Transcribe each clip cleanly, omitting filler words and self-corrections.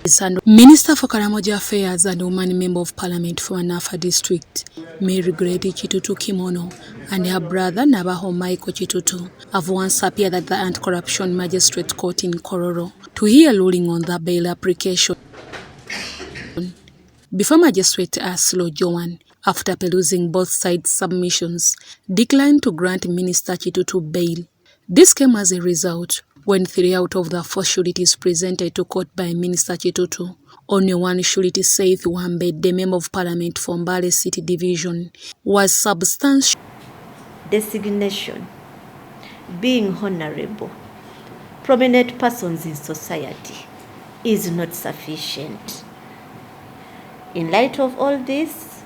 And Minister for Karamoja Affairs and Woman Member of Parliament for Anafa District, Mary Grady Kitutu Kimono, and her brother Nabaho Michael Kitutu have once appeared at the Anti-Corruption Magistrate Court in Kororo to hear ruling on the bail application. Before Magistrate Aslo Joan, after perusing both sides' submissions, declined to grant Minister Kitutu bail. This came as a result when 3 out of the 4 sureties presented to court by Minister Kitutu, only one surety, Saith Wambe, the Member of Parliament for Mbale City Division, was substantial. Designation, being honorable, prominent persons in society, is not sufficient. In light of all this,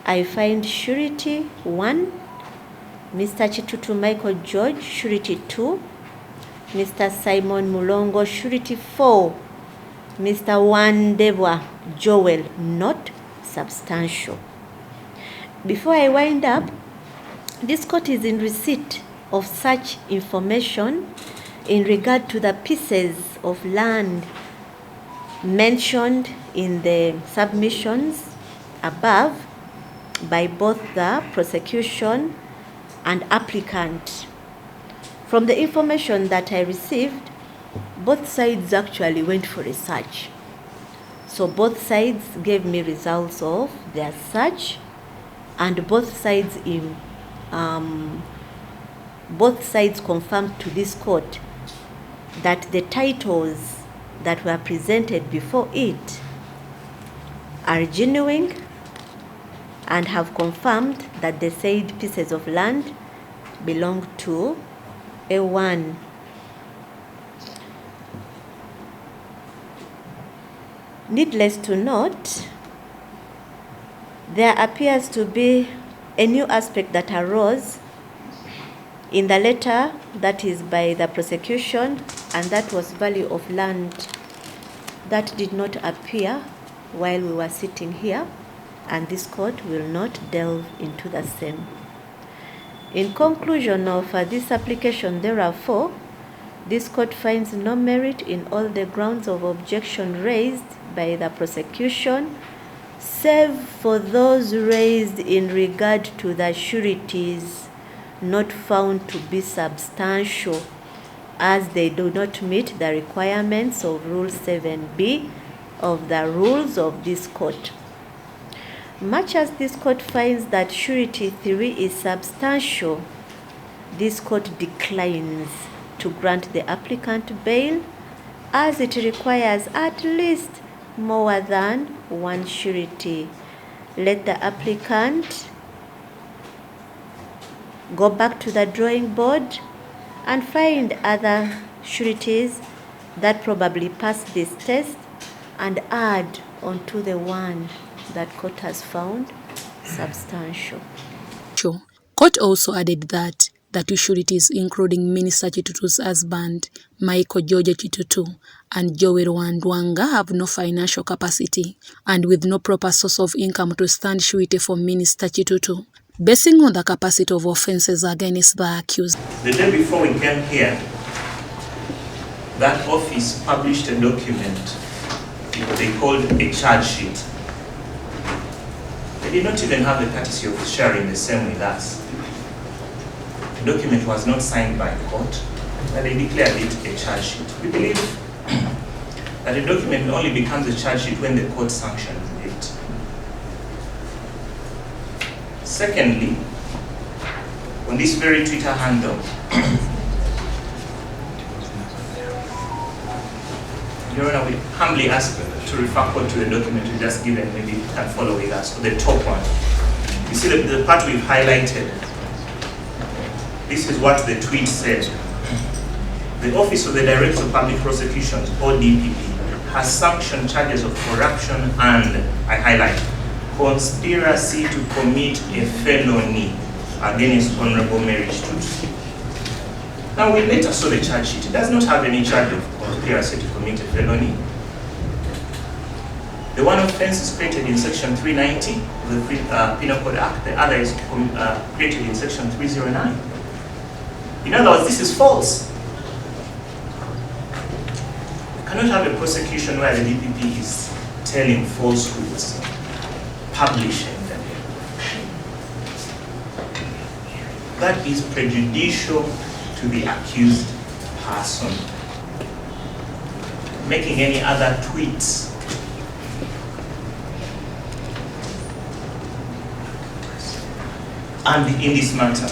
I find surety 1, Mr. Kitutu Michael George, surety 2, Mr. Simon Mulongo, surety 4, Mr. Wandebwa Joel, not substantial. Before I wind up, this court is in receipt of such information in regard to the pieces of land mentioned in the submissions above by both the prosecution and applicant. From the information that I received, both sides actually went for a search. So both sides gave me results of their search, and both sides confirmed to this court that the titles that were presented before it are genuine, and have confirmed that the said pieces of land belong to A1. Needless to note, there appears to be a new aspect that arose in the letter that is by the prosecution, and that was value of land. That did not appear while we were sitting here, and this court will not delve into the same. In conclusion of this application, therefore, this court finds no merit in all the grounds of objection raised by the prosecution, save for those raised in regard to the sureties not found to be substantial, as they do not meet the requirements of Rule 7b of the rules of this court. Much as this court finds that surety 3 is substantial, this court declines to grant the applicant bail, as it requires at least more than one surety. Let the applicant go back to the drawing board and find other sureties that probably pass this test and add onto the one that court has found substantial. Court also added that the 2 sureties, including Minister Kitutu's husband, Michael George Kitutu, and Joel Wandwanga, have no financial capacity and with no proper source of income to stand surety for Minister Kitutu, basing on the capacity of offences against the accused. The day before we came here, that office published a document they called a charge sheet. They did not even have the courtesy of sharing the same with us. The document was not signed by the court, but they declared it a charge sheet. We believe that a document only becomes a charge sheet when the court sanctions it. Secondly, on this very Twitter handle, Your Honor, we humbly ask to refer court to the document we just given. Maybe you can follow with us, the top one. You see the part we've highlighted. This is what the tweet said. The Office of the Director of Public Prosecutions, or DPP, has sanctioned charges of corruption and, I highlight, conspiracy to commit a felony against Honorable Mary Kitutu. Now, we later saw the charge sheet. It does not have any charge of conspiracy to commit a felony. The one offense is created in Section 390 of the Penal Code Act. The other is created in Section 309. In other words, this is false. cannot have a prosecution where the DPP is telling falsehoods, publishing them. That is prejudicial to the accused person. Making any other tweets and in this matter,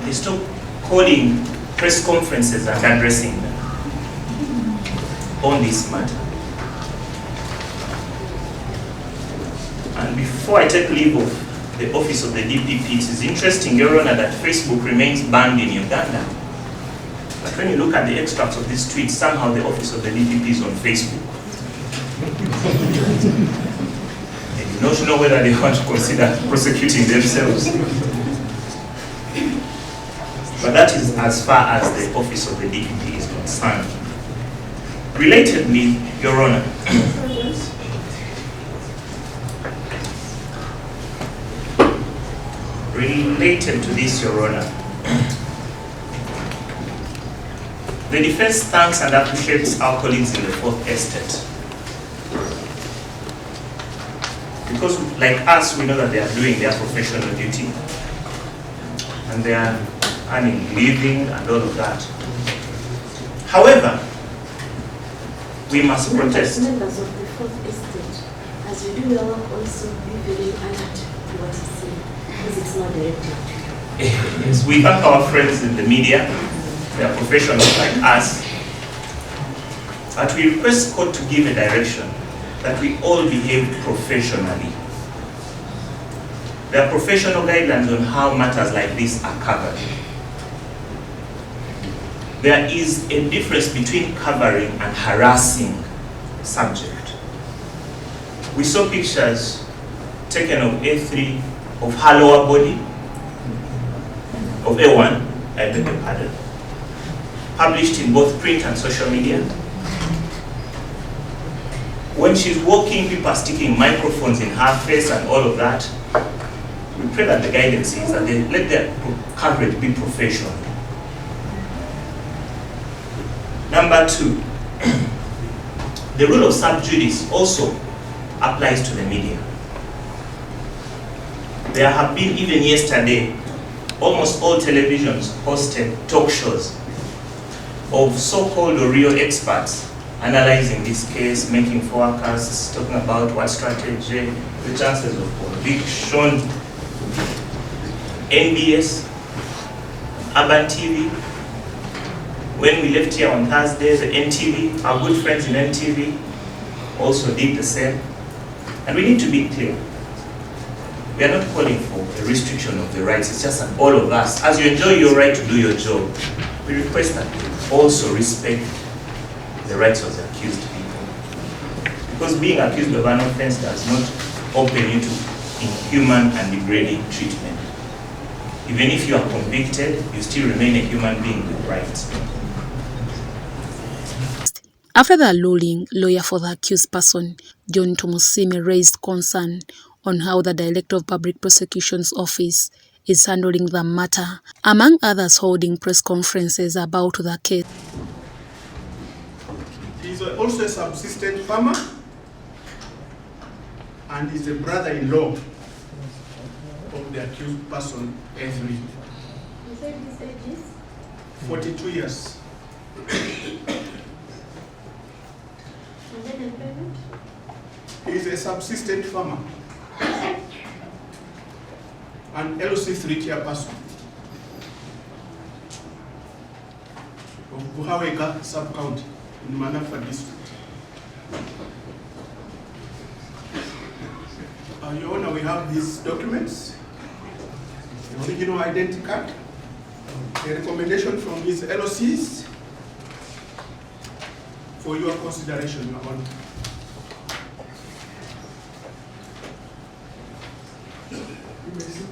they stop calling press conferences and addressing them on this matter. And before I take leave of the office of the DPP, it is interesting, Your Honor, that Facebook remains banned in Uganda. But when you look at the extracts of these tweets, somehow the office of the DPP is on Facebook. They do not know whether they want to consider prosecuting themselves. But that is as far as the office of the DPP is concerned. Relatedly, Your Honor, related to this, Your Honor, the defense thanks and appreciates our colleagues in the Fourth Estate. Because like us, we know that they are doing their professional duty and they are earning living and all of that. However, we must protest. Members of the Fourth Estate, as you do your work, also be very alert to what is saying, because it's not directed to you. Yes, we thank our friends in the media. They are professionals like us. But we request court to give a direction that we all behave professionally. There are professional guidelines on how matters like this are covered. There is a difference between covering and harassing subject. We saw pictures taken of A3, of her lower body, of A1, I beg your pardon, published in both print and social media. When she's walking, people are sticking microphones in her face and all of that. We pray that the guidance is that they let their coverage be professional. Number two, the rule of sub judice also applies to the media. There have been, even yesterday, almost all televisions hosted talk shows of so-called or real experts analyzing this case, making forecasts, talking about what strategy, the chances of conviction. NBS, Urban TV. When we left here on Thursday, the NTV, our good friends in NTV, also did the same. And we need to be clear. We are not calling for a restriction of the rights. It's just that all of us, as you enjoy your right to do your job, we request that you also respect the rights of the accused people. Because being accused of an offense does not open you to inhuman and degrading treatment. Even if you are convicted, you still remain a human being with rights. After the ruling, lawyer for the accused person, John Tomusime, raised concern on how the Director of Public Prosecution's Office is handling the matter, among others holding press conferences about the case. He is also a subsistence farmer and is a brother-in-law of the accused person, A3. You said his age is? 42 years. And then employment? He is a subsistence farmer and LOC 3-tier person of Buhawega sub-county in Manafa district. Your Honor, we have these documents, the original identity card, a recommendation from his LOCs for your consideration, Your Honor. You may sit.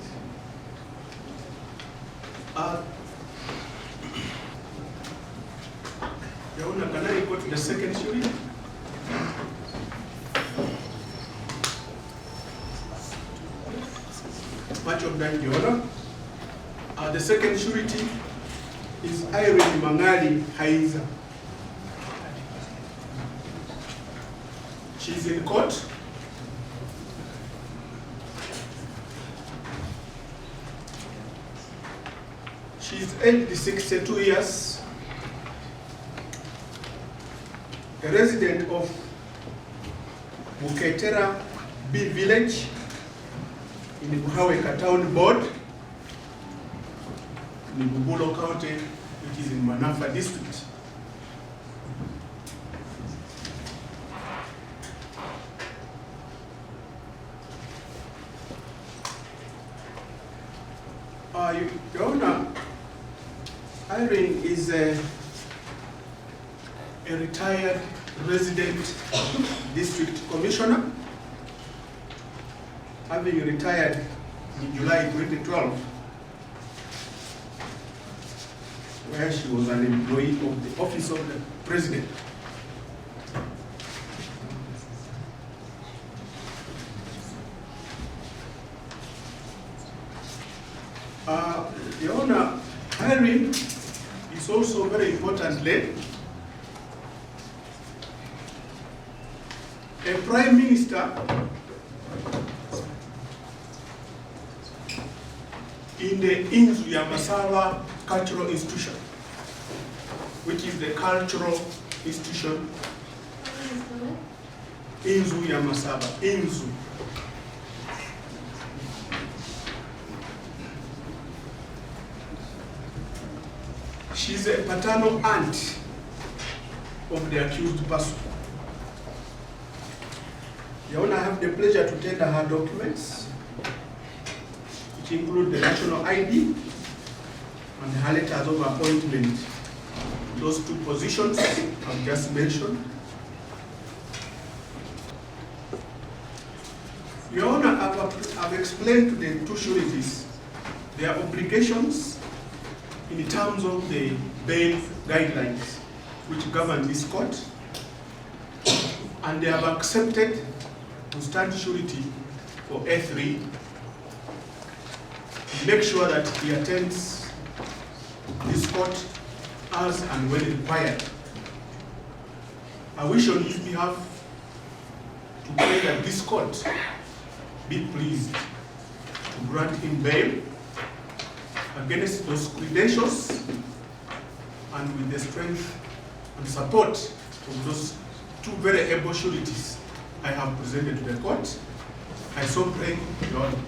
Your Honor, can I go to the second surety? Much of that, Your Honor. The second surety is Irene Mangali Haiza. She's in court. She's aged 62 years, a resident of Buketera B village in the Buhaweka town board in Bubulo County, which is in Manafa district. Your Honor, Irene is a retired resident district commissioner, having retired in July 2012, where she was an employee of the Office of the President. Your Honor, Irene is also very importantly a Prime Minister in the Inzu Yamasaba Cultural Institution, which is the cultural institution Inzu Yamasaba, Inzu. She's a paternal aunt of the accused person. Your Honor, I have the pleasure to tender her documents, which include the national ID and her letters of appointment. Those two positions I've just mentioned. Your Honor, I've explained to the two sureties their obligations in terms of the bail guidelines which govern this court, and they have accepted to stand surety for A3 to make sure that he attends this court as and when required. I wish on his behalf to pray that this court be pleased to grant him bail against those credentials and with the strength and support of those two very able sureties I have presented to the court. I so pray, Your Honor.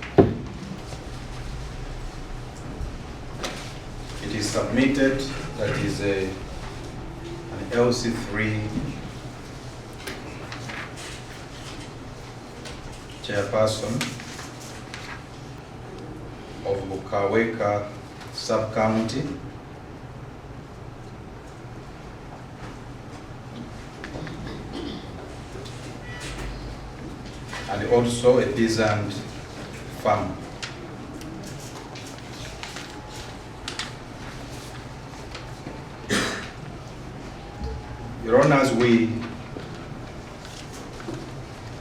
It is submitted that is an LC3 chairperson of Bukaweka sub-county and also a peasant farmer. Your Honors, we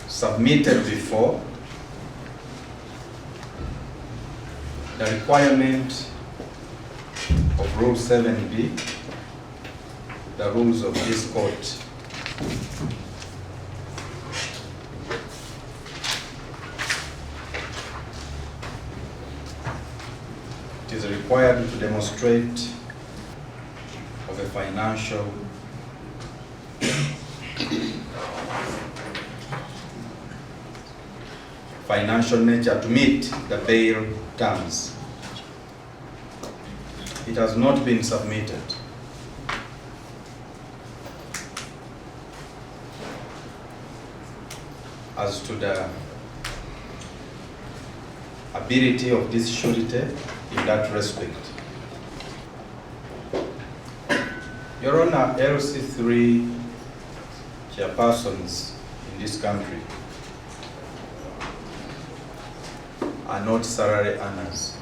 submitted before the requirement of Rule 7B, the rules of this court. It is required to demonstrate of a financial nature to meet the bail terms. It has not been submitted. As to the ability of this surety in that respect, Your Honor, LC3 chairpersons in this country are not salary earners.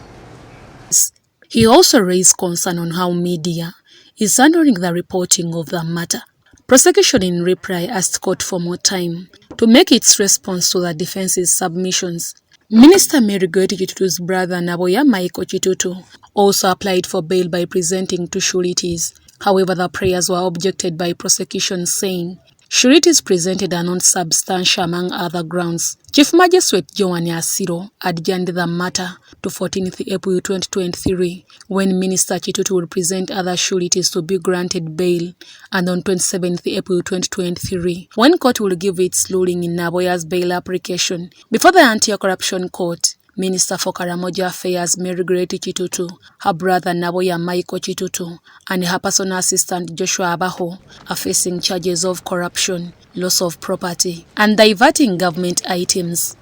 He also raised concern on how media is handling the reporting of the matter. Prosecution in reply asked court for more time to make its response to the defense's submissions. Minister Mary Kitutu's brother Naboya Michael Kitutu also applied for bail by presenting two sureties. However, the prayers were objected by prosecution, saying sureties presented are not substantial among other grounds. Chief Magistrate Joan Asiro adjourned the matter to 14th April 2023, when Minister Kitutu will present other sureties to be granted bail, and on 27th April 2023, when court will give its ruling in Naboya's bail application. Before the Anti-Corruption Court, Minister for Karamoja Affairs Mary Kitutu, her brother Naboya Michael Kitutu, and her personal assistant Joshua Abaho are facing charges of corruption, loss of property, and diverting government items.